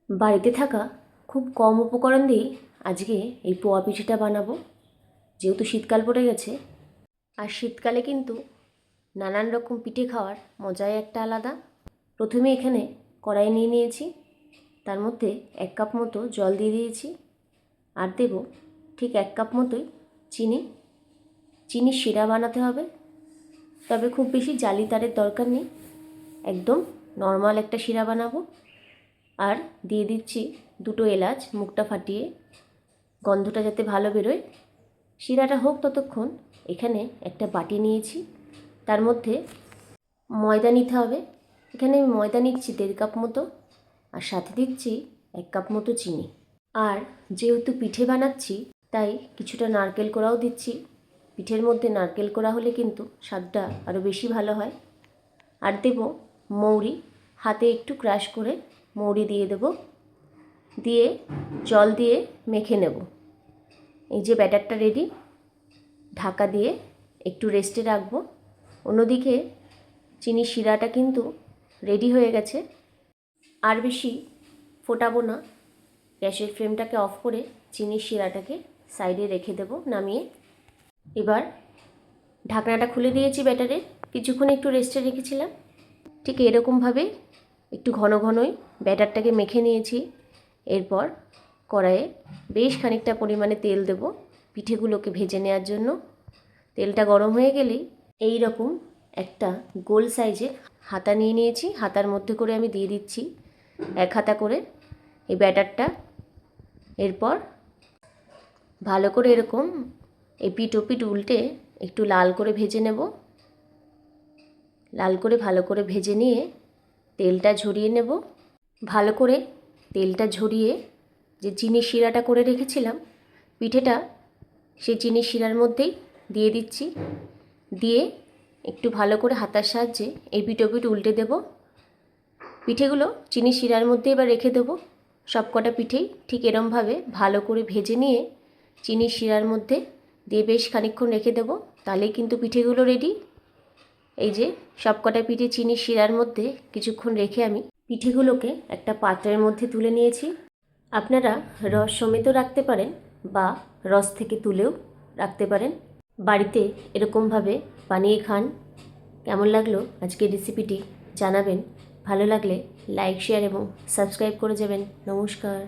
বাড়িতে থাকা খুব কম উপকরণ দিয়েই আজকে এই পোয়া পিঠেটা বানাবো। যেহেতু শীতকাল পড়ে গেছে, আর শীতকালে কিন্তু নানান রকম পিঠে খাওয়ার মজাই একটা আলাদা। প্রথমে এখানে কড়াই নিয়ে নিয়েছি, তার মধ্যে 1 কাপ মতো জল দিয়ে দিয়েছি, আর দেব ঠিক 1 কাপ মতোই চিনির শিরা বানাতে হবে। তবে খুব বেশি জালিদারের দরকার নেই, একদম নর্মাল একটা শিরা বানাবো। আর দিয়ে দিচ্ছি 2টো এলাচ মুখটা ফাটিয়ে, গন্ধটা যাতে ভালো বেরোয়। শিরাটা হোক ততক্ষণ এখানে একটা বাটি নিয়েছি, তার মধ্যে ময়দা নিতে হবে। এখানে আমি ময়দা নিচ্ছি 1.5 কাপ মতো, আর সাথে দিচ্ছি 1 কাপ মতো চিনি। আর যেহেতু পিঠে বানাচ্ছি তাই কিছুটা নারকেল কোড়াও দিচ্ছি। পিঠের মধ্যে নারকেল কোড়া হলে কিন্তু স্বাদটা আরও বেশি ভালো হয়। আর দেব মৌরি, হাতে একটু ক্রাশ করে মৌরি দিয়ে দেব, দিয়ে জল দিয়ে মেখে নেব। এই যে ব্যাটারটা রেডি, ঢাকা দিয়ে একটু রেস্টে রাখবো। অন্যদিকে চিনির শিরাটা কিন্তু রেডি হয়ে গেছে। আর বেশি ফোটাবো না, গ্যাসের ফ্লেমটাকে অফ করে চিনির শিরাটাকে সাইডে রেখে দেব নামিয়ে। এবার ঢাকনাটা খুলে দিয়েছি ব্যাটারে, কিছুক্ষণ একটু রেস্টে রেখেছিলাম। ঠিক এরকমভাবে একটু ঘন ঘনই ব্যাটারটাকে মেখে নিয়েছি। এরপর কড়াইয়ে বেশ খানিকটা পরিমাণে তেল দেব পিঠেগুলোকে ভেজে নেওয়ার জন্য। তেলটা গরম হয়ে গেলেই এই রকম একটা গোল সাইজের হাতা নিয়ে নিয়েছি, হাতার মধ্যে করে আমি দিয়ে দিচ্ছি 1 হাতা করে এই ব্যাটারটা। এরপর ভালো করে এরকম এপিট ওপিট উল্টে একটু লাল করে ভেজে নেব। লাল করে ভালো করে ভেজে নিয়ে তেলটা ঝরিয়ে নেব। ভালো করে তেলটা ঝরিয়ে যে চিনির শিরাটা করে রেখেছিলাম পিঠেটা, সেই চিনির শিরার মধ্যেই দিয়ে দিচ্ছি। দিয়ে একটু ভালো করে হাতার সাহায্যে এপিট ওপিট উল্টে দেব। পিঠেগুলো চিনির শিরার মধ্যে এবার রেখে দেবো। সব কটা পিঠেই ঠিক এরমভাবে ভালো করে ভেজে নিয়ে চিনির শিরার মধ্যে দিয়ে বেশ খানিকক্ষণ রেখে দেবো, তাহলেই কিন্তু পিঠেগুলো রেডি। এই যে সব কটা পিঠে চিনির শিরার মধ্যে কিছুক্ষণ রেখে আমি পিঠেগুলোকে একটা পাত্রের মধ্যে তুলে নিয়েছি। আপনারা রস সমেত রাখতে পারেন বা রস থেকে তুলেও রাখতে পারেন। বাড়িতে এরকমভাবে বানিয়ে খান। কেমন লাগলো আজকের রেসিপিটি জানাবেন। ভালো লাগলে লাইক, শেয়ার এবং সাবস্ক্রাইব করে যাবেন। নমস্কার।